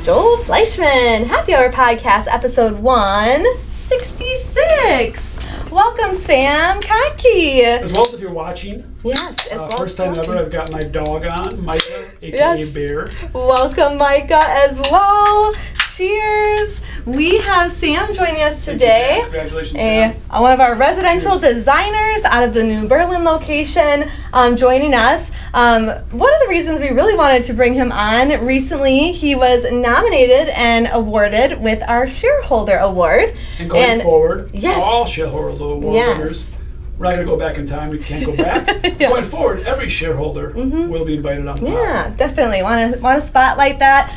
Joel Fleischman, Happy Hour Podcast, episode 166. Welcome, Sam Kottke. As well as if you're watching. Yes, as well first time ever, I've got my dog on, Micah, a.k.a. Yes. Bear. Welcome, Micah, as well. Cheers. We have Sam joining us today. Congratulations, Sam. One of our residential Cheers. designers out of the New Berlin location joining us. One of the reasons we really wanted to bring him on, recently he was nominated and awarded with our Shareholder Award. And going forward, yes. all Shareholder Award Yes. winners. We're not going to go back in time. We can't go back. Yes. Going forward, every shareholder will be invited on the Yeah, pod. definitely want to spotlight that.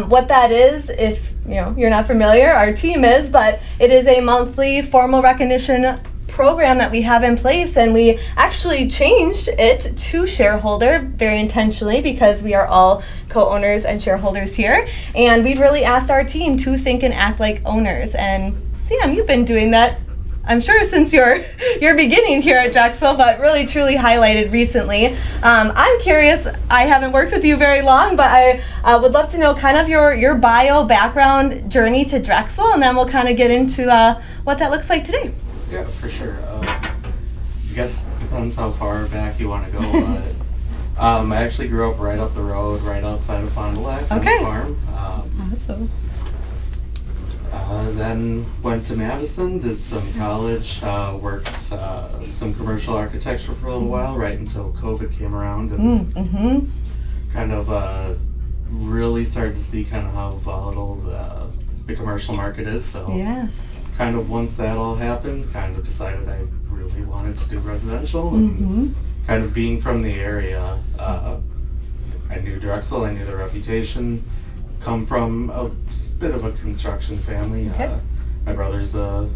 What that is, if you're not familiar, our team is, but it is a monthly formal recognition program that we have in place, and we actually changed it to shareholder very intentionally because we are all co-owners and shareholders here, and we've really asked our team to think and act like owners. And Sam, you've been doing that, I'm sure, since your beginning here at Drexel, but really truly highlighted recently. I'm curious, I haven't worked with you very long, but I would love to know kind of your bio, background, journey to Drexel, and then we'll kind of get into what that looks like today. Yeah, for sure. I guess depends how far back you want to go. But I actually grew up right up the road, right outside of Fond du Lac on Okay. the farm. Awesome. Then went to Madison, did some college, worked some commercial architecture for a little while, right until COVID came around, and kind of really started to see kind of how volatile the commercial market is. So Yes. kind of once that all happened, kind of decided I really wanted to do residential, and kind of being from the area, I knew Drexel, I knew the reputation. Come from a bit of a construction family. Okay. My brother's a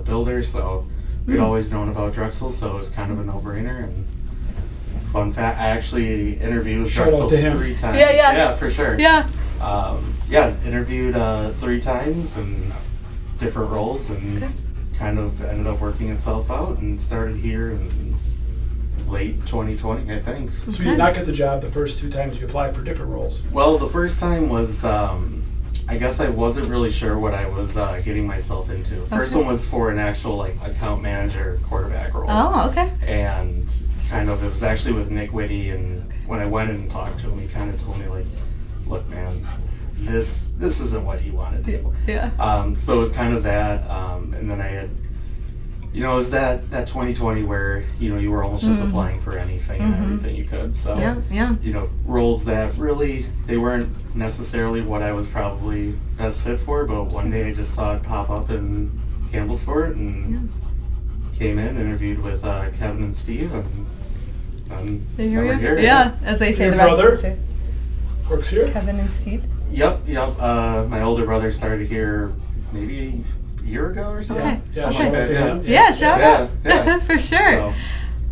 builder, so we'd always known about Drexel, so it was kind of a no-brainer. And fun fact, I actually interviewed with Shout Drexel out to him. 3 times. Yeah. Yeah, for sure. Yeah. Interviewed 3 times in different roles, and kind of ended up working itself out and started here in late 2020, I think. So you did not get the job the first 2 times you applied for different roles. Well, the first time was, I guess I wasn't really sure what I was getting myself into. First one was for an actual account manager quarterback role. Oh, okay. And kind of, it was actually with Nick Whitty, and when I went and talked to him, he kind of told me look, man, this isn't what you want to do. Yeah. So it was kind of that, and then I had, it was that 2020 where, you were almost just applying for anything and everything you could. So, Yeah. roles that really, they weren't necessarily what I was probably best fit for, but one day I just saw it pop up in Campbellsport and came in, interviewed with Kevin and Steve, and now we're here. Yeah, as they say, Your the brother? rest is Works here? Kevin and Steve. Yep. My older brother started here maybe a year ago or something. Okay. Yeah, Something shout like out to that, him. Yeah, shout out. Yeah. For sure. So,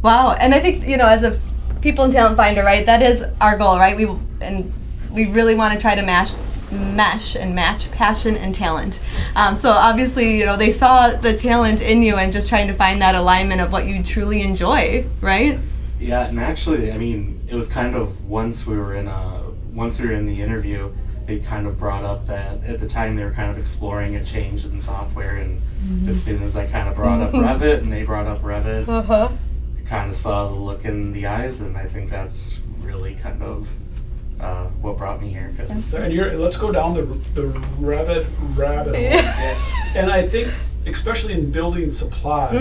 Wow. And I think, as a people and talent finder, right, that is our goal, right? We really want to try to mesh and match passion and talent. So obviously, they saw the talent in you and just trying to find that alignment of what you truly enjoy, right? yeah, and actually, it was kind of once we were in the interview, they kind of brought up that at the time they were kind of exploring a change in software, and as soon as I kind of brought up Revit and they brought up Revit, I kind of saw the look in the eyes, and I think that's really kind of what brought me here. And let's go down the Revit rabbit hole. And I think, especially in building supply,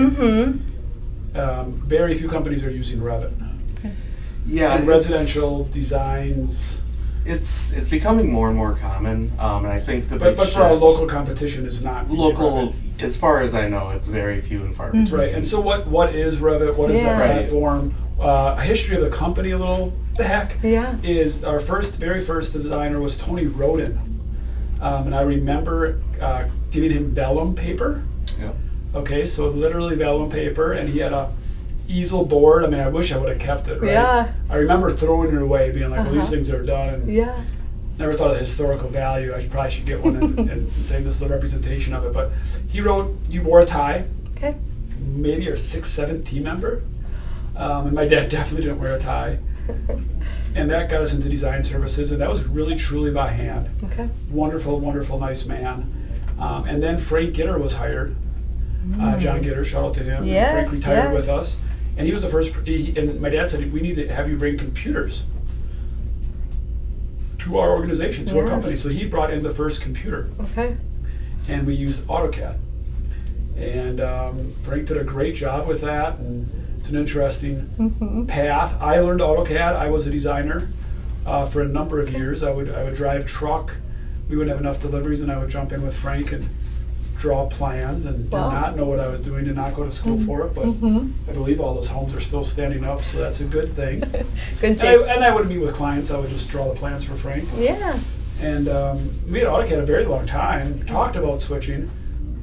very few companies are using Revit. Yeah, And residential designs. It's becoming more and more common, and I think the big But for our shift- local competition is not using local, Revit. as far as I know, it's very few and far between. Right, and so what is Revit? What is that Yeah. platform? A history of the company a little. The heck Yeah. is our very first designer was Tony Roden, and I remember giving him vellum paper. Yep. Okay, so literally vellum paper, and he had a easel board. I wish I would have kept it. Right? Yeah. I remember throwing it away, being like, "Well, these things are done." And Yeah. never thought of the historical value. I probably should get one and say this is a representation of it. But he wrote, "You wore a tie." Okay. Maybe our 6th, 7th team member. And my dad definitely didn't wear a tie. and that got us into design services, and that was really truly by hand. Okay. Wonderful, wonderful, nice man. And then Frank Gitter was hired. John Gitter, shout out to him. Yes, Frank retired yes. with us, and he was the first. And my dad said, we need to have you bring computers to our organization, to our Yes. company. So he brought in the first computer, Okay. and we used AutoCAD. And Frank did a great job with that, and it's an interesting path. I learned AutoCAD. I was a designer for a number of years. I would drive truck. We wouldn't have enough deliveries, and I would jump in with Frank and draw plans, and Wow. did not know what I was doing, did not go to school for it, but I believe all those homes are still standing up, so that's a good thing. Good And I would meet with clients. I would just draw the plans for Frank. Yeah. And we had AutoCAD a very long time, talked about switching,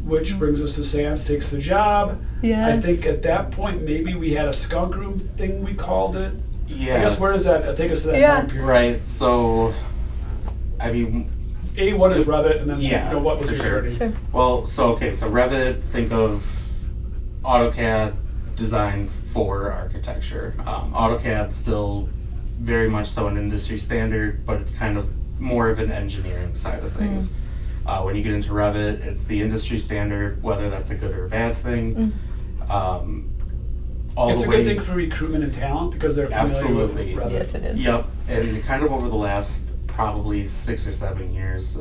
which brings us to Sam's takes the job. Yes. I think at that point, maybe we had a Skunk Room thing, we called it. Yes. I guess where does that take us to that Yeah. time period? Right. So, I mean, What is Revit, and then Yeah, what was for your sure. journey? Sure. well, so Revit, think of AutoCAD design for architecture. AutoCAD still very much so an industry standard, but it's kind of more of an engineering side of things. When you get into Revit, it's the industry standard, whether that's a good or a bad thing. All It's the a way, good thing for recruitment and talent because they're familiar Absolutely. with Revit. Yes, it is. Yep, and kind of over the last probably 6 or 7 years,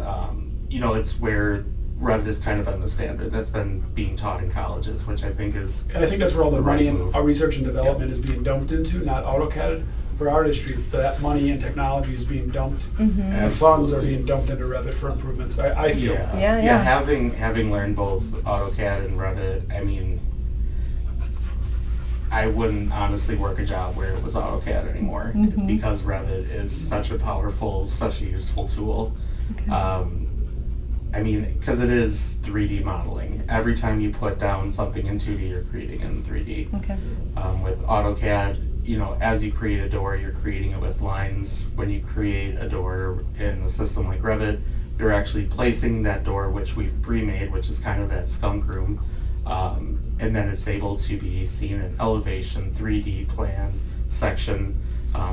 it's where Revit has kind of been the standard that's been being taught in colleges, which I think is And I think that's where all the The right money and move. our research and development is being dumped into, not AutoCAD. For our industry, that money and technology is being dumped. And funds are being dumped into Revit for improvements, I feel. Yeah. Having learned both AutoCAD and Revit, I mean, I wouldn't honestly work a job where it was AutoCAD anymore because Revit is such a powerful, such a useful tool. I mean, because it is 3D modeling. Every time you put down something in 2D, you're creating it in 3D. Okay. With AutoCAD, as you create a door, you're creating it with lines. When you create a door in a system like Revit, you're actually placing that door, which we've pre-made, which is kind of that Skunk Room, and then it's able to be seen in elevation, 3D plan, section,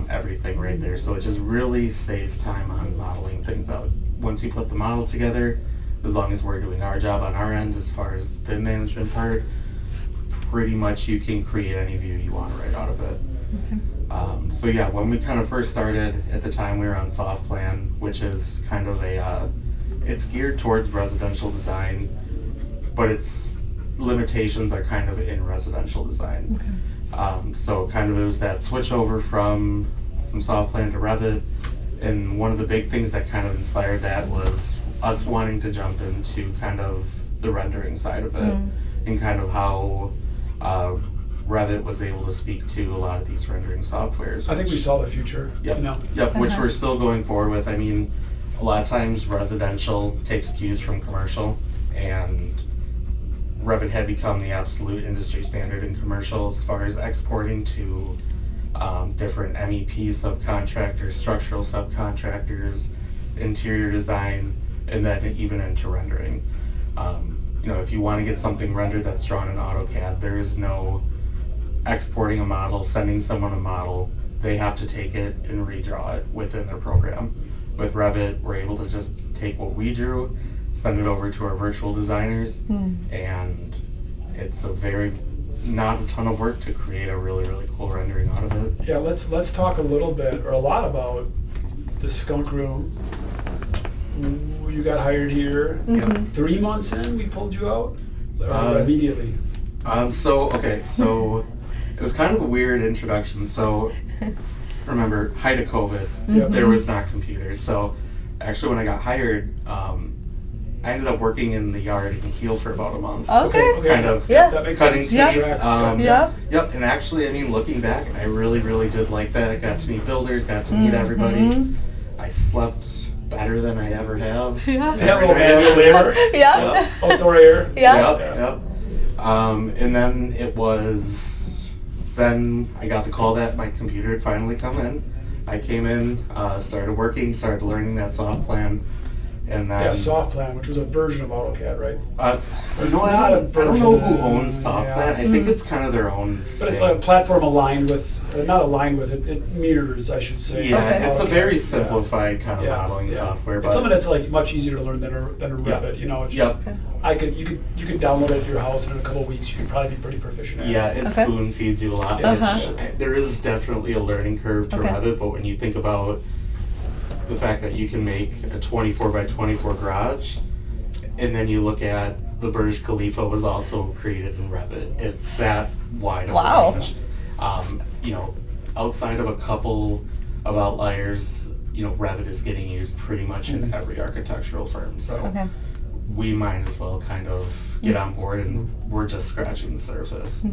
everything right there. So it just really saves time on modeling things out. Once you put the model together, as long as we're doing our job on our end as far as the management part, pretty much you can create any view you want right out of it. So yeah, when we kind of first started, at the time we were on soft plan, which is kind of it's geared towards residential design, but its limitations are kind of in residential design. So kind of it was that switch over from soft plan to Revit, and one of the big things that kind of inspired that was us wanting to jump into kind of the rendering side of it, and kind of how Revit was able to speak to a lot of these rendering softwares. I think we which- saw the future, Yep, which we're still going forward with. I mean, a lot of times residential takes cues from commercial, and Revit had become the absolute industry standard in commercial as far as exporting to different MEP subcontractors, structural subcontractors, interior design, and then even into rendering. If you want to get something rendered that's drawn in AutoCAD, there is no exporting a model, sending someone a model. They have to take it and redraw it within their program. With Revit, we're able to just take what we drew, send it over to our virtual designers, and it's not a ton of work to create a really, really cool rendering out of it. Yeah, let's talk a little bit, or a lot about the Skunk Room. You got hired here. 3 months in, we pulled you out? Or immediately? So it was kind of a weird introduction. So remember, height of COVID, there was not computers. So actually when I got hired, I ended up working in the yard in Kiel for about a month. Okay. Kind of That makes cutting sense. teeth. Yeah. Yep, and actually, I mean, looking back, I really, really did like that. I got to meet builders, got to meet everybody. I slept better than I ever have. Yeah. That little manual labor. Yeah. Outdoor air. Yeah. Yep. And then then I got the call that my computer had finally come in. I came in, started working, started learning that soft plan, and then Soft Plan, which was a version of AutoCAD, right? you know, I don't know who owns soft plan. I think it's kind of their own. But it's thing. like a platform aligned with not aligned with it. It mirrors, I should say. Yeah, Okay. it's a AutoCAD. very simplified kind of Yeah, modeling yeah. software. It's But something that's like much easier to learn than a Revit. You know, it's just you could download it at your house, and in a couple of weeks you could probably be pretty proficient at it. yeah, it Okay. spoon feeds you a lot. Uh-huh. There is definitely a learning curve to Okay. Revit, but when you think about the fact that you can make a 24 by 24 garage, and then you look at the Burj Khalifa was also created in Revit. It's that wide of a Wow. range. You know, outside of a couple of outliers, you know, Revit is getting used pretty much in every architectural firm. So Okay. we might as well kind of get on board, and we're just scratching the surface.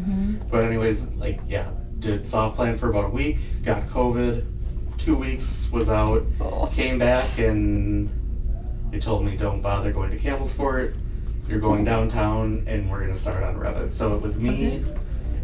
But anyways, like, yeah, did soft plan for about a week, got COVID, 2 weeks was out, came back, and they told me don't bother going to Campbellsport, you're going downtown, and we're going to start on Revit. So it was me,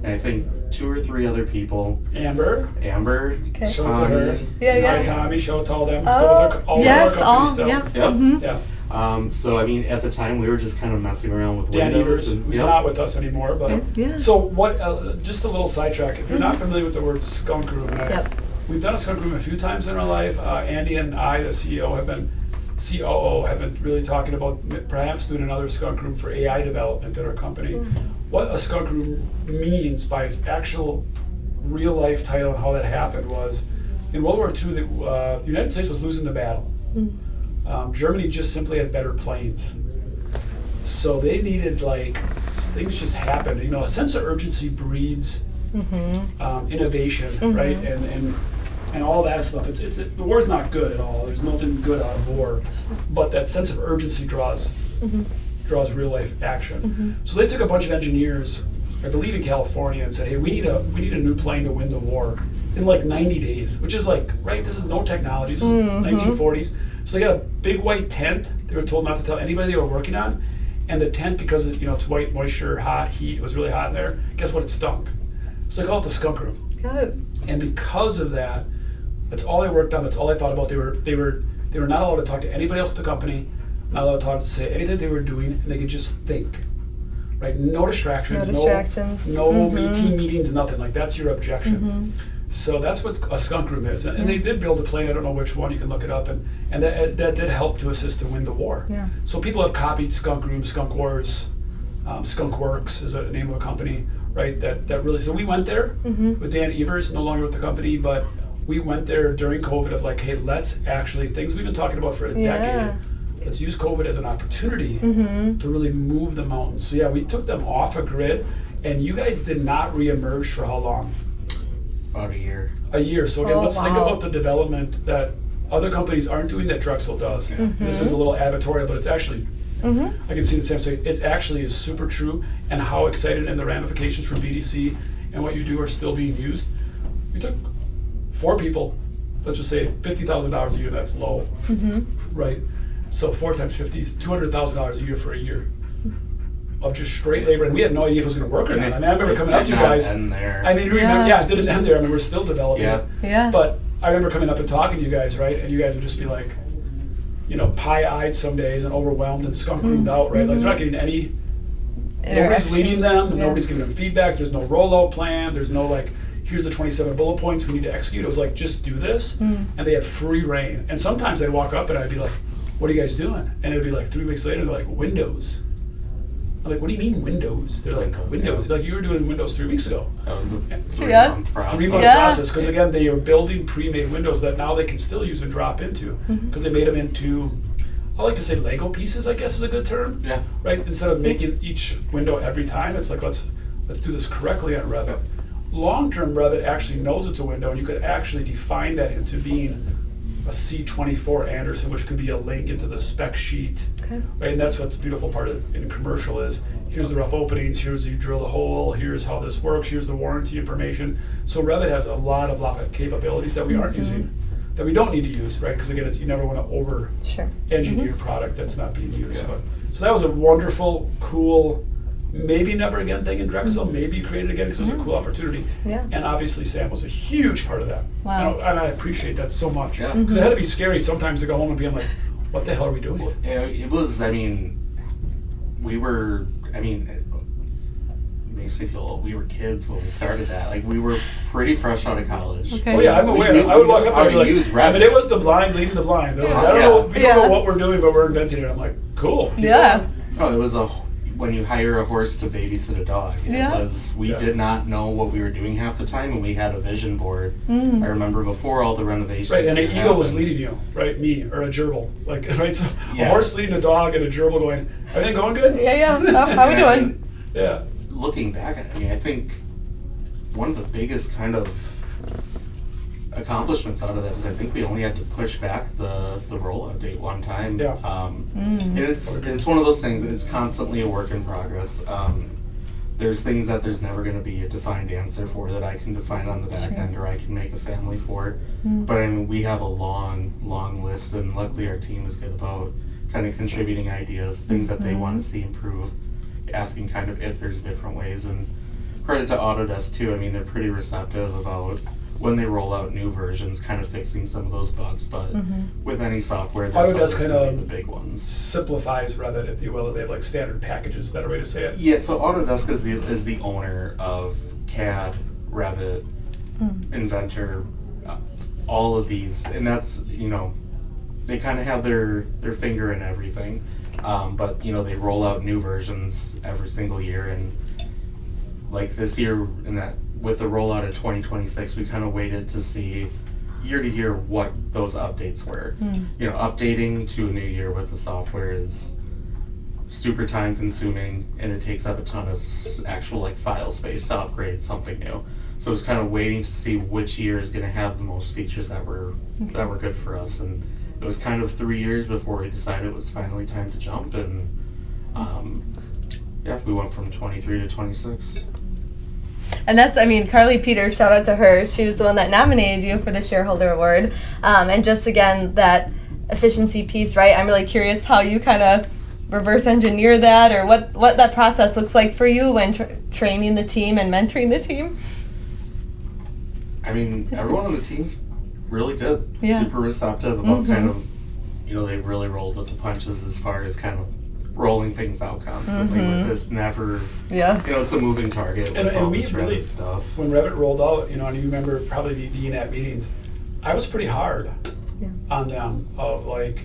and I think 2 or 3 other people. Amber, Amber, Okay. show it to her. Tommy. Yeah. Hi, Tommy, show it to all them. Oh, Still with our, all yes, of our companies all, still. yeah. Yep. Mhm. Yeah. So I mean, at the time we were just kind of messing around with Dan Windows. Evers, And, who's yep. not with us anymore, but Yeah. so what? Just a little sidetrack. If you're not familiar with the word Skunk Room, and Yep. we've done a Skunk Room a few times in our life. Andy and I, the COO, have been really talking about perhaps doing another Skunk Room for AI development at our company. What a Skunk Room means by its actual real life title and how that happened was in World War II, the United States was losing the battle. Germany just simply had better planes. So they needed, like, things just happened. You know, a sense of urgency breeds innovation, right? And all that stuff. The war's not good at all. There's nothing good out of war. But that sense of urgency draws real life action. So they took a bunch of engineers, I believe in California, and said, hey, we need a new plane to win the war in like 90 days, which is like, right, this is no technology, this is 1940s. So they got a big white tent. They were told not to tell anybody they were working on. And the tent, because it's white, moisture, hot, heat, it was really hot in there. Guess what? It stunk. So they call it the Skunk Room. Got it. And because of that, that's all they worked on. That's all they thought about. They were not allowed to talk to anybody else at the company. Not allowed to talk to say anything they were doing, and they could just think. Right? No distractions. No distractions. No team meetings. Nothing. Like, that's your objection. So that's what a Skunk Room is. And they did build a plane. I don't know which one. You can look it up. And that did help to assist to win the war. Yeah. So people have copied Skunk Room, Skunk Wars, Skunk Works is the name of a company, right? That really. So we went there with Dan Evers, no longer with the company, but we went there during COVID of like, hey, let's actually, things we've been talking about for a decade, let's use COVID as an opportunity to really move the mountains. So yeah, we took them off a grid, and you guys did not reemerge for how long? About a year. A year. So again, Oh, let's think wow. about the development that other companies aren't doing that Drexel does. This is a little advertorial, but it's actually, I can see the same thing. It actually is super true, and how excited and the ramifications for BDC and what you do are still being used. We took 4 people, let's just say $50,000 a year, that's low, right? So 4 times 50 is $200,000 a year for a year of just straight labor, and we had no idea if it was going to work or not. I mean, I remember coming up to you guys. End there. I mean, it didn't end there. I mean, we're still developing it. Yeah. But I remember coming up and talking to you guys, right? And you guys would just be like, pie-eyed some days and overwhelmed and skunk-roomed out, right? Like, they're not getting any. Nobody's Interaction. leading them. Yeah. Nobody's giving them feedback. There's no rollout plan. There's no like, here's the 27 bullet points we need to execute. It was like, just do this. And they had free reign. And sometimes they'd walk up and I'd be like, what are you guys doing? And it'd be like 3 weeks later, they're like, Windows. I'm like, what do you mean Windows? They're like, Windows. Like, you were doing Windows 3 weeks ago. That was a Yeah. 3-month process. 3-month Yeah. process, because again, they are building pre-made windows that now they can still use and drop into, because they made them into, I like to say Lego pieces, I guess is a good term. Yeah. Right? Instead of making each window every time, it's like, let's do this correctly on Revit. Long-term Revit actually knows it's a window, and you could actually define that into being a C24 Anderson, which could be a link into the spec sheet. Okay. Right, and that's what's the beautiful part in commercial is, here's the rough openings, here's you drill a hole, here's how this works, here's the warranty information. So Revit has a lot of capabilities that we aren't using, that we don't need to use, right? Because again, you never want to over-engineer a product that's not being used. Yeah. But, so that was a wonderful, cool, maybe never again thing in Drexel, maybe create it again because it was a cool opportunity. Yeah. And obviously Sam was a huge part of that. Wow. And I appreciate that so much. Yeah. Because it had to be scary sometimes to go home and be like, what the hell are we doing? Yeah, it was, maybe makes me feel old. We were kids when we started that. Like, we were pretty fresh out of college. Okay. Oh yeah, I'm aware. I would walk up and be like, use I mean, it was the blind leading the blind. They're like, I don't know, we don't know what we're doing, but we're inventing it. I'm like, cool. Yeah. No, it was when you hire a horse to babysit a dog. We did not know what we were doing half the time, and we had a vision board. I remember before all the renovations. Right, and an eagle was leading you, right? Me, or a gerbil. Like, right, so a horse leading a dog and a gerbil going, everything going good? Yeah. How we doing? Yeah. Looking back at it, I mean, I think one of the biggest kind of accomplishments out of that is I think we only had to push back the rollout date one time. Yeah. And it's one of those things, it's constantly a work in progress. There's things that there's never going to be a defined answer for that I can define on the back end or I can make a family for. But I mean, we have a long list, and luckily our team is good about kind of contributing ideas, things that they want to see improve, asking kind of if there's different ways. And credit to Autodesk too. I mean, they're pretty receptive about when they roll out new versions, kind of fixing some of those bugs. But with any software, there's Autodesk kind of the big ones. Simplifies Revit, if you will. They have like standard packages. Is that a way to say it? Yeah. So Autodesk is the owner of CAD, Revit, Inventor, all of these, and that's, they kind of have their finger in everything. But they roll out new versions every single year, and like this year, with the rollout of 2026, we kind of waited to see year to year what those updates were. Updating to a new year with the software is super time consuming, and it takes up a ton of actual like file space to upgrade something new. So it was kind of waiting to see which year is going to have the most features that were good for us, and it was kind of 3 years before we decided it was finally time to jump, and we went from 23 to 26. And that's, Carly Peters, shout out to her. She was the one that nominated you for the Shareholder Award. And just again, that efficiency piece, right? I'm really curious how you kind of reverse engineer that, or what that process looks like for you when training the team and mentoring the team. I mean, everyone on the team's really good, super receptive about kind of, they've really rolled with the punches as far as kind of rolling things out constantly with this never, it's a moving target with all this Revit stuff. When Revit rolled out, and you remember probably being at meetings, I was pretty hard on them of like,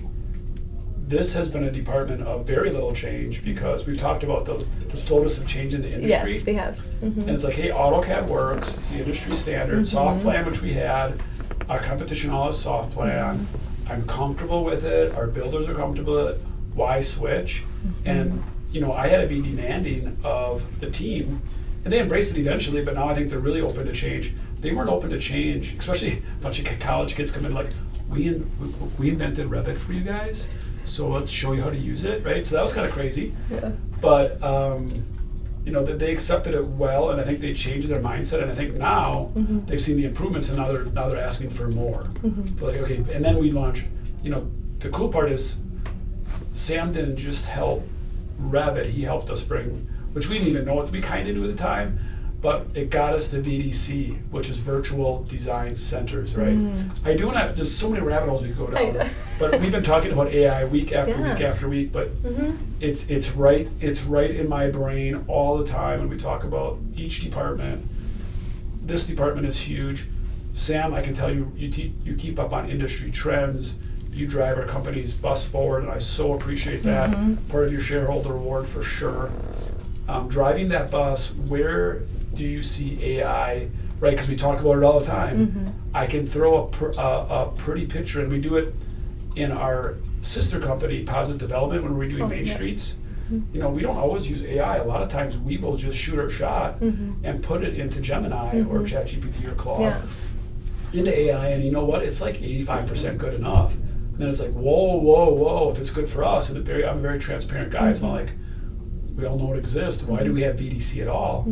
this has been a department of very little change because we've talked about the slowness of change in the industry. Yes, we have. And it's like, hey, AutoCAD works, it's the industry standard, soft plan, which we had, our competition all has soft plan, I'm comfortable with it, our builders are comfortable with it, why switch? And I had to be demanding of the team, and they embraced it eventually, but now I think they're really open to change. They weren't open to change, especially a bunch of college kids come in like, we invented Revit for you guys, so let's show you how to use it, right? So that was kind of crazy. But that they accepted it well, and I think they changed their mindset, and I think now they've seen the improvements, and now they're asking for more. They're like, okay, and then we launch. The cool part is Sam didn't just help Revit; he helped us bring, which we didn't even know what we kind of knew at the time, but it got us to VDC, which is Virtual Design Centers, right? I do want to. There's so many rabbit holes we could go down, but we've been talking about AI week after week after week. But it's right in my brain all the time when we talk about each department. This department is huge. Sam, I can tell you, you keep up on industry trends. You drive our company's bus forward, and I so appreciate that. Part of your shareholder award for sure. Driving that bus, where do you see AI, right? Because we talk about it all the time. I can throw a pretty picture, and we do it in our sister company, Positive Development, when we're doing Main Streets. We don't always use AI. A lot of times we will just shoot our shot and put it into Gemini or ChatGPT or Claude into AI, and you know what? It's like 85% good enough. And then it's like, whoa, if it's good for us, and I'm a very transparent guy, it's not like, we all know it exists, why do we have VDC at all?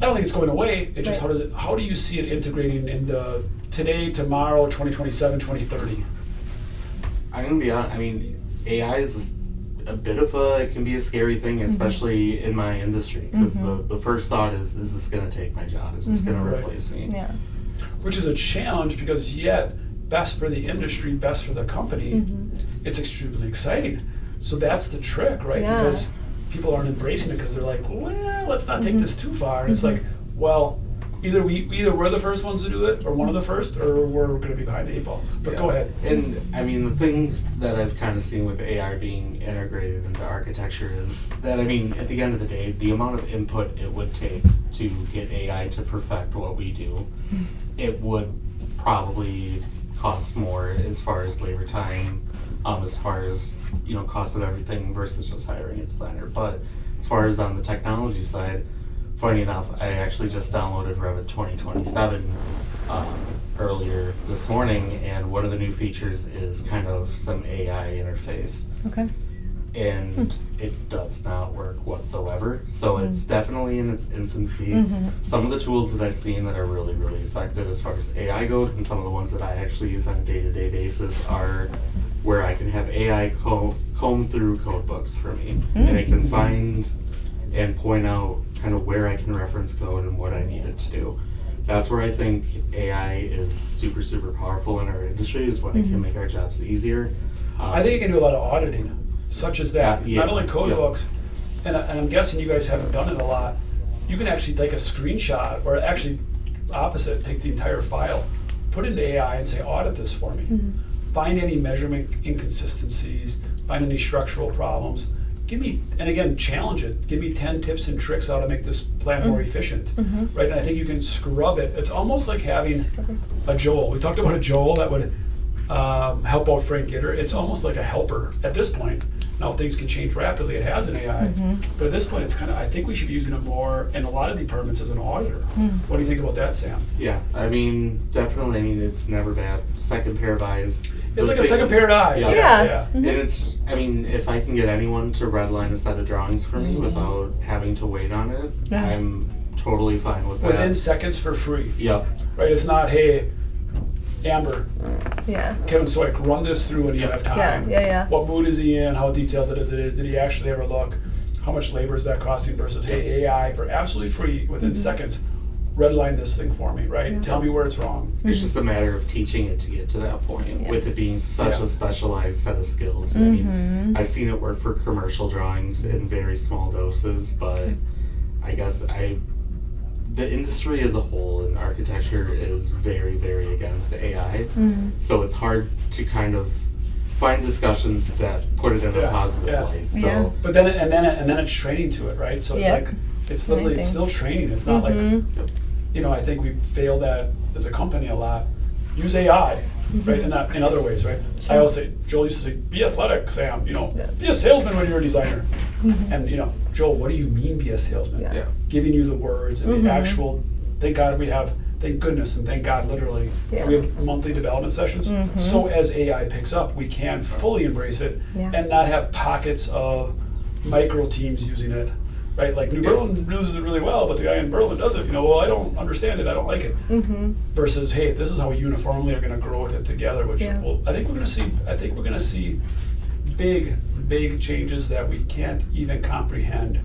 I don't think it's going away, it's just how do you see it integrating into today, tomorrow, 2027, 2030? I'm going to be honest, AI is a bit of it can be a scary thing, especially in my industry, because the first thought is this going to take my job? Is this going to replace me? Yeah. Which is a challenge, because yet, best for the industry, best for the company, it's extremely exciting. So that's the trick, right? Because people aren't embracing it because they're like, well, let's not take this too far. And it's like, well, either we're the first ones to do it, or one of the first, or we're going to be behind the 8 ball. But go ahead. And I mean, the things that I've kind of seen with AI being integrated into architecture is that, I mean, at the end of the day, the amount of input it would take to get AI to perfect what we do, it would probably cost more as far as labor time, as far as, you know, cost of everything versus just hiring a designer. But as far as on the technology side, funny enough, I actually just downloaded Revit 2027 earlier this morning, and one of the new features is kind of some AI interface. Okay. And it does not work whatsoever. So it's definitely in its infancy. Some of the tools that I've seen that are really, really effective as far as AI goes, and some of the ones that I actually use on a day-to-day basis are where I can have AI comb through code books for me, and it can find and point out kind of where I can reference code and what I need it to do. That's where I think AI is super, super powerful in our industry, is when it can make our jobs easier. I think it can do a lot of auditing, such as that. Not only code books, and I'm guessing you guys haven't done it a lot. You can actually take a screenshot, or actually opposite, take the entire file, put it into AI and say, audit this for me. Find any measurement inconsistencies, find any structural problems. Give me, and again, challenge it. Give me 10 tips and tricks how to make this plan more efficient, right? And I think you can scrub it. It's almost like having a Joel. We talked about a Joel that would help out Frank Gitter. It's almost like a helper at this point. Now things can change rapidly. It has an AI, but at this point, it's kind of. I think we should be using it more in a lot of departments as an auditor. What do you think about that, Sam? Yeah, I mean, definitely. I mean, it's never bad. Second pair of eyes. It's like a second pair of eyes. Yeah. And it's, I mean, if I can get anyone to redline a set of drawings for me without having to wait on it, I'm totally fine with that. Within seconds for free. Yep. Right, it's not, hey, Amber, Yeah. Kevin Soik, run this through when you have time. Yeah. What mood is he in? How detailed it is? Did he actually ever look? How much labor is that costing versus, hey, AI, for absolutely free, within seconds, redline this thing for me, right? Tell me where it's wrong. It's just a matter of teaching it to get to that point, with it being such a specialized set of skills. I mean, I've seen it work for commercial drawings in very small doses, but I guess the industry as a whole in architecture is very, very against AI. So it's hard to kind of find discussions that put it in a positive light. So, but then it's training to it, right? So it's like it's literally it's still training. It's not like you know. I think we failed at as a company a lot. Use AI, right? In other ways, right? I always say, Joel used to say, be athletic, Sam. You know, be a salesman when you're a designer. And you know, Joel, what do you mean be a salesman? Giving you the words and the actual. Thank God we have. Thank goodness and thank God, literally, we have monthly development sessions. So as AI picks up, we can fully embrace it and not have pockets of micro teams using it. Right, like New Berlin uses it really well, but the guy in Berlin does it. You know, well, I don't understand it. I don't like it. Versus, hey, this is how we uniformly are going to grow with it together. Which, well, I think we're going to see. I think we're going to see big changes that we can't even comprehend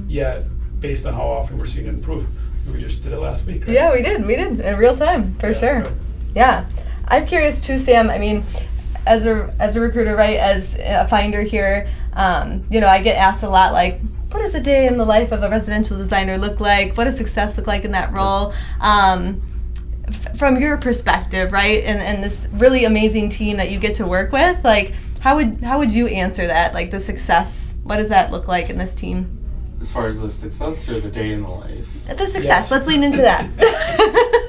yet, based on how often we're seeing it improve. We just did it last week. Right? Yeah, we did in real time for sure. Right. Yeah, I'm curious too, Sam. I mean, as a recruiter, right, as a finder here, you know, I get asked a lot, like, what does a day in the life of a residential designer look like? What does success look like in that role? From your perspective, right, and this really amazing team that you get to work with, like, how would you answer that? Like, the success, what does that look like in this team? as far as the success or the day in the life? The success. Yes. Let's lean into that.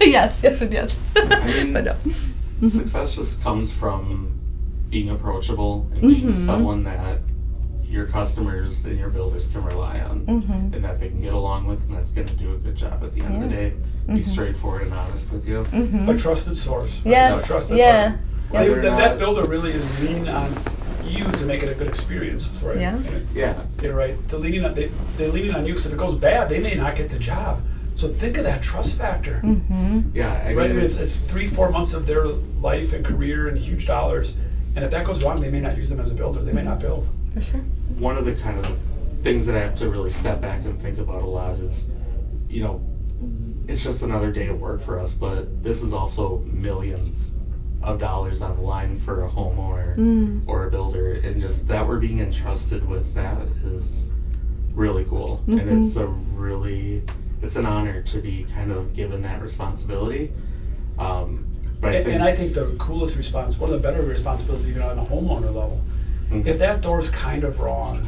Yes. I mean, but no. Success just comes from being approachable and being someone that your customers and your builders can rely on, and that they can get along with, and that's going to do a good job at the end of the day. Be straightforward and honest with you. A trusted source. Right? Yes. A trusted partner. That builder really is leaning on you to make it a good experience, right? Yeah. You're right. They're leaning on you because if it goes bad, they may not get the job. So think of that trust factor. Yeah, I mean, right. It's 3-4 months of their life and career and huge dollars, and if that goes wrong, they may not use them as a builder. They may not build. For sure. One of the kind of things that I have to really step back and think about a lot is, it's just another day of work for us, but this is also millions of dollars on the line for a homeowner or a builder, and just that we're being entrusted with that is really cool. And it's an honor to be kind of given that responsibility. But I think the coolest one of the better responsibilities even on a homeowner level, if that door's kind of wrong,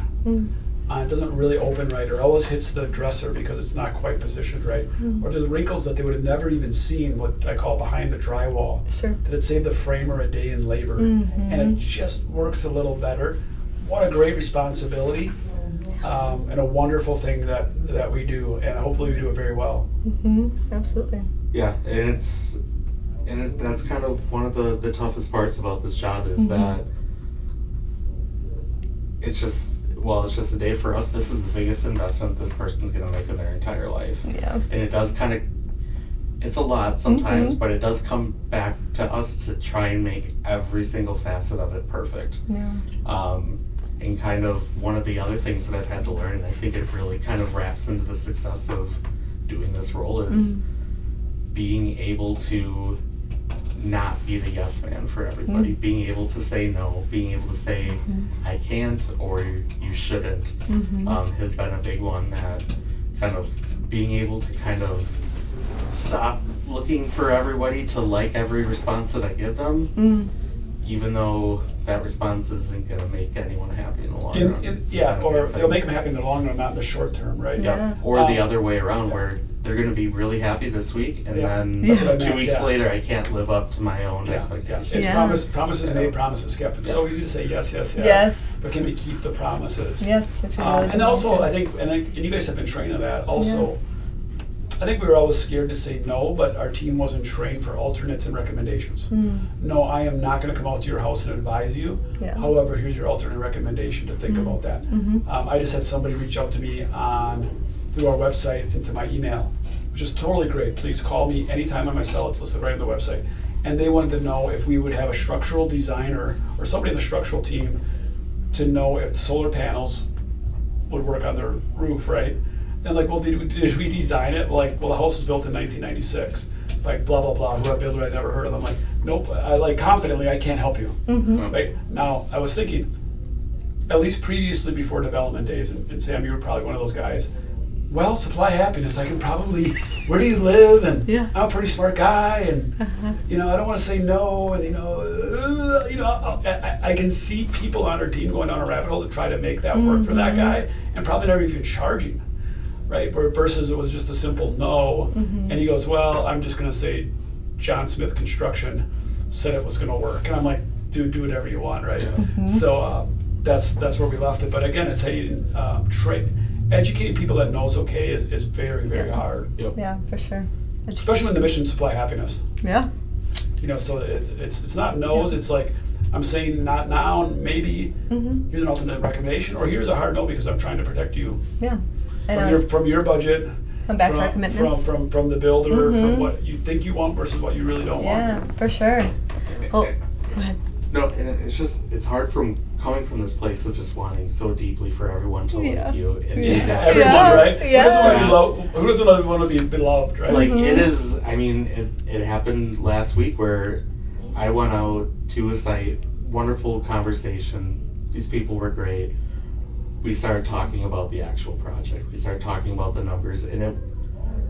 it doesn't really open right, or always hits the dresser because it's not quite positioned right, or there's wrinkles that they would have never even seen, what I call behind the drywall, that it saved the framer a day in labor, and it just works a little better. What a great responsibility, and a wonderful thing that we do, and hopefully we do it very well. Absolutely. Yeah, and that's kind of one of the toughest parts about this job is that it's just a day for us. This is the biggest investment this person's going to make in their entire life. Yeah. And it does it's a lot sometimes, but it does come back to us to try and make every single facet of it perfect. Yeah. And kind of one of the other things that I've had to learn, and I think it really kind of wraps into the success of doing this role, is being able to not be the yes man for everybody, being able to say no, being able to say I can't or you shouldn't, has been a big one. That kind of being able to kind of stop looking for everybody to like every response that I give them, even though that response isn't going to make anyone happy in the long run. Or they'll make them happy in the long run, not in the short term, right? Yeah. Or the other way around, where they're going to be really happy this week, and then 2 weeks later, I can't live up to my own expectations. It's promises made, promises kept. It's so easy to say yes. But can we keep the promises? Yes. And also, I think, and you guys have been trained on that. Also, I think we were always scared to say no, but our team wasn't trained for alternates and recommendations. No, I am not going to come out to your house and advise you. However, here's your alternate recommendation to think about that. I just had somebody reach out to me through our website into my email, which is totally great. Please call me anytime on my cell. It's listed right on the website. And they wanted to know if we would have a structural designer or somebody in the structural team to know if the solar panels would work on their roof, right? And like, well, did we design it? Like, well, the house was built in 1996. Like, blah, blah, blah. Who a builder I'd never heard of. I'm like, nope. Confidently, I can't help you. Right? Now, I was thinking, at least previously before development days, and Sam, you were probably one of those guys. Well, supply happiness. I can probably, where do you live? And I'm a pretty smart guy, and I don't want to say no, and I can see people on our team going down a rabbit hole to try to make that work for that guy, and probably never even charging, right? Versus it was just a simple no, and he goes, well, I'm just going to say John Smith Construction said it was going to work, and I'm like, dude, do whatever you want, right? So that's where we left it. But again, it's educating people that no is okay is very, very hard. Yeah, for sure. Especially when the mission is supply happiness. Yeah. So it's not no's. It's like, I'm saying not now, and maybe here's an alternate recommendation, or here's a hard no because I'm trying to protect you. Yeah. From your budget. Come back to our commitments. From the builder, from what you think you want versus what you really don't want. Yeah, for sure. Well, go ahead. No, and it's hard coming from this place of just wanting so deeply for everyone to like you. And everyone, right? Yeah. Who doesn't want to be beloved, right? Like, it is, it happened last week where I went out to a site, wonderful conversation. These people were great. We started talking about the actual project. We started talking about the numbers, and it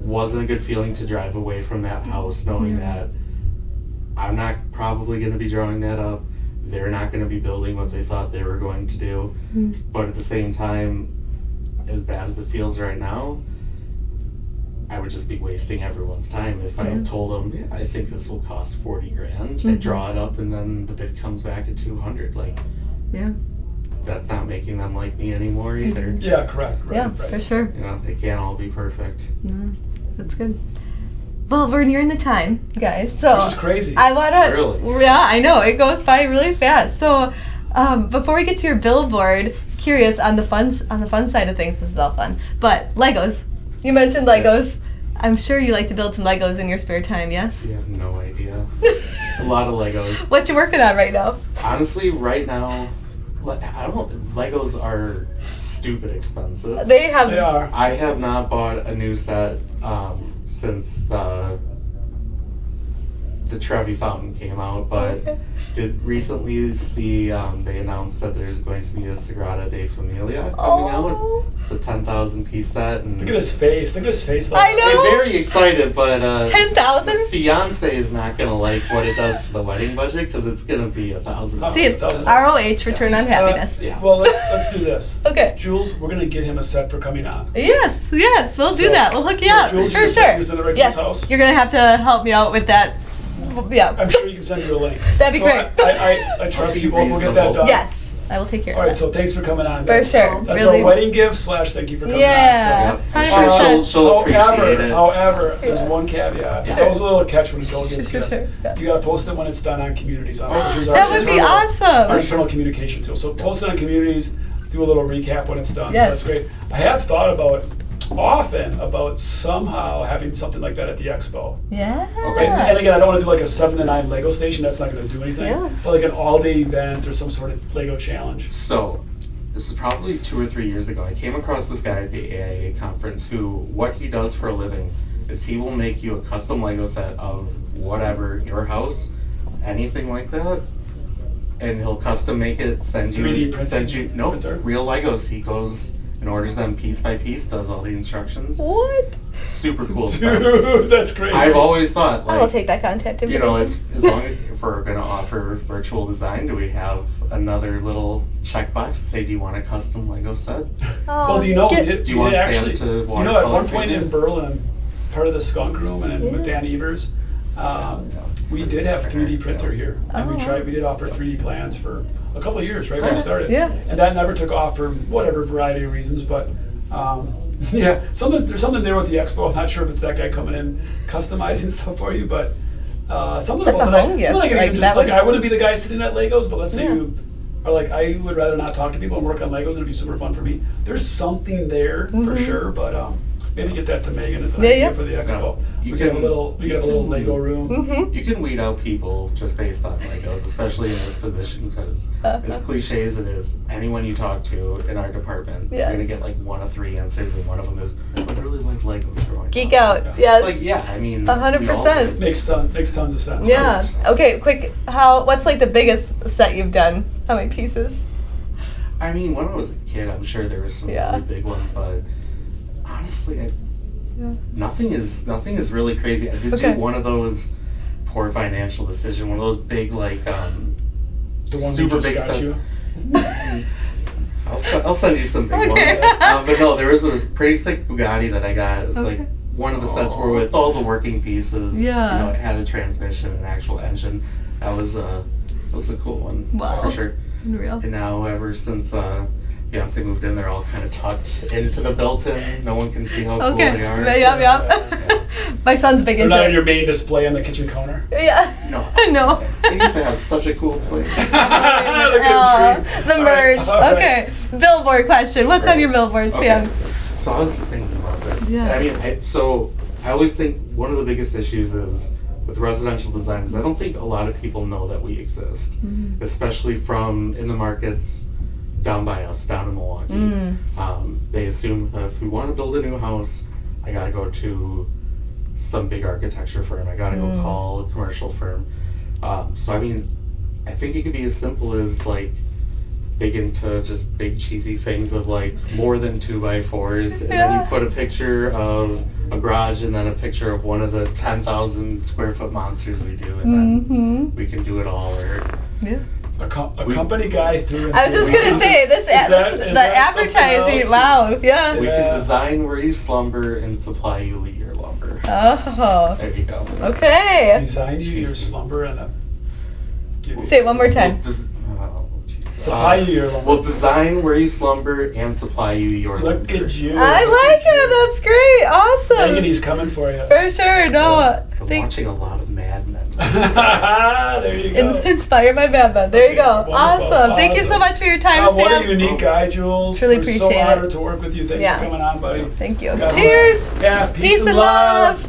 wasn't a good feeling to drive away from that house knowing that I'm not probably going to be drawing that up. They're not going to be building what they thought they were going to do. But at the same time, as bad as it feels right now, I would just be wasting everyone's time if I told them, I think this will cost 40 grand. I draw it up and then the bid comes back at 200. Like, that's not making them like me anymore either. Yeah, correct. Right, yeah, for sure. It can't all be perfect. That's good. Well, we're nearing the time, guys. So which is crazy. I wanna. Really? Yeah, I know it goes by really fast. So, before we get to your billboard, curious on the fun side of things. This is all fun, but Legos. You mentioned Legos. I'm sure you like to build some Legos in your spare time. Yes. You have no idea. A lot of Legos. What you working on right now? Honestly, right now, I don't know. Legos are stupid expensive. They are. I have not bought a new set since the the Trevi fountain came out, but did recently see they announced that there's going to be a Sagrada de Familia coming out. It's a 10,000-piece set. And Look at his face. Look at his face. I know. I'm very excited, but 10,000. fiance is not gonna like what it does to the wedding budget because it's gonna be $1,000. See, it's ROH, return on happiness. Yeah. Well, let's do this. Okay. Jules, we're gonna get him a set for coming on. Yes, we'll do So, that. We'll hook you yeah, up. Jules, For you sure. use the Drexel's Yes, house? you're gonna have to help me out with that. Yeah. I'm sure you can send you a link. That'd be So great. I trust you both. We'll get that done. Yes, I will take care All of right. that. So thanks for coming on. For sure. That's Really. our wedding gift / thank you for coming Yeah. on. I'm sure 100%. she'll appreciate it. However, there's Yes. one caveat. Sure. That was a little catch when Joel gives Sure, gifts. sure, yeah. You gotta post it when it's done on Communities, which is our That would be internal- awesome. Our internal communication tool. So post it on Communities. Do a little recap when it's done. Yes. So that's great. I have thought about somehow having something like that at the expo. Yeah. Okay. And again, I don't want to do like a 7 to 9 Lego station. That's not going to do anything. Yeah. But like an all-day event or some sort of Lego challenge. So, this is probably 2 or 3 years ago. I came across this guy at the AIA conference who, what he does for a living is he will make you a custom Lego set of whatever, your house, anything like that, and he'll custom make it, 3D printing? no, Printer? real Legos. He goes and orders them piece by piece, does all the instructions. What? Super cool stuff. Dude, that's crazy. I've always thought, I will like, take that contact you information. know, as long as if we're going to offer virtual design, do we have another little checkbox to say, do you want a custom Lego set? Well, do you know, get- Do you want Sam actually, to you know, at watercolor one point paint in it? Berlin, part of the Skunk Room and with Yeah. Dan Evers, we did have 3D printer here. And Oh. we did offer 3D plans for a couple of years, right when we started. Yeah. And that never took off for whatever variety of reasons, but yeah, there's something there with the expo. I'm not sure if it's that guy coming in customizing stuff for you, but something That's about a that. home gift. Something Like, just that like would- I wouldn't be the guy sitting at Legos, but let's say Yeah. you are like, I would rather not talk to people and work on Legos, and it'd be super fun for me. There's something there for sure, but maybe get that to Megan as an Yeah, idea yeah. for the expo. You We could have a can- little Lego room. Mm-hmm. You can weed out people just based on Legos, especially in this position, because as cliche as it is, anyone you talk to in our department, Yes. you're going to get like 1 of 3 answers, and one of them is, I really like Legos growing Geek up. out. Yeah. Yes. It's like, yeah, I mean, 100%. we all Makes tons of sense. Yeah. 100%. Okay, quick. What's like the biggest set you've done? How many pieces? I mean, when I was a kid, I'm sure there was some Yeah. really big ones, but honestly, Yeah. nothing is really crazy. I did Okay. do one of those poor financial decision, one of those big like The one super we just big got set. you. I'll send you some big Okay. ones. But no, there was a pretty sick Bugatti that I got. It was Okay. like one of the sets were with all the working pieces. Yeah. You know, it had a transmission, an actual engine. That was a cool one. Wow. For sure. Unreal. And now, ever since Beyonce moved in, they're all kind of tucked into the built-in. No one can see how cool Okay. they are. Yep. Yeah. My son's big They're into not on it. your main display on the kitchen counter. Yeah. No. No. They used to have such a cool place. Look at him dream. The All right, merge. all right. Okay. Billboard question. What's on your billboard, Sam? Okay. So I was thinking about this. Yeah. I mean, I always think one of the biggest issues is with residential design is I don't think a lot of people know that we exist, especially from in the markets down by us, down in Milwaukee. They assume if we want to build a new house, I got to go to some big architecture firm. I got to go call a commercial firm. So I mean, I think it could be as simple as like big into just big cheesy things of like more than 2x4s, and then you put a picture of a garage and then a picture of one of the 10,000 square foot monsters we do, and then we can do it all. Or Yeah. A company guy through and I was just through. gonna say this. that- This is is the that something advertising. else? Wow. Yeah. we Yeah. can design where you slumber and supply you your lumber. Oh. There you go. Okay. Design you your Cheesy. slumber and give you Say it one more time. supply you your lumber. We'll design where you slumber and supply you your Look lumber. at you. I like it. That's great. Awesome. Megan, he's coming for you. For sure. No. I'm Thank- watching a lot of Mad Men. There you go. Inspired by Bamba. There you go. Wonderful. Awesome. Thank you so Awesome. much for your time, What a Sam. unique guy, Jules. Truly We're so appreciate it. honored to work with you. Thanks Yeah. for coming on, buddy. Thank you. God Cheers. bless. Yeah, Peace and love.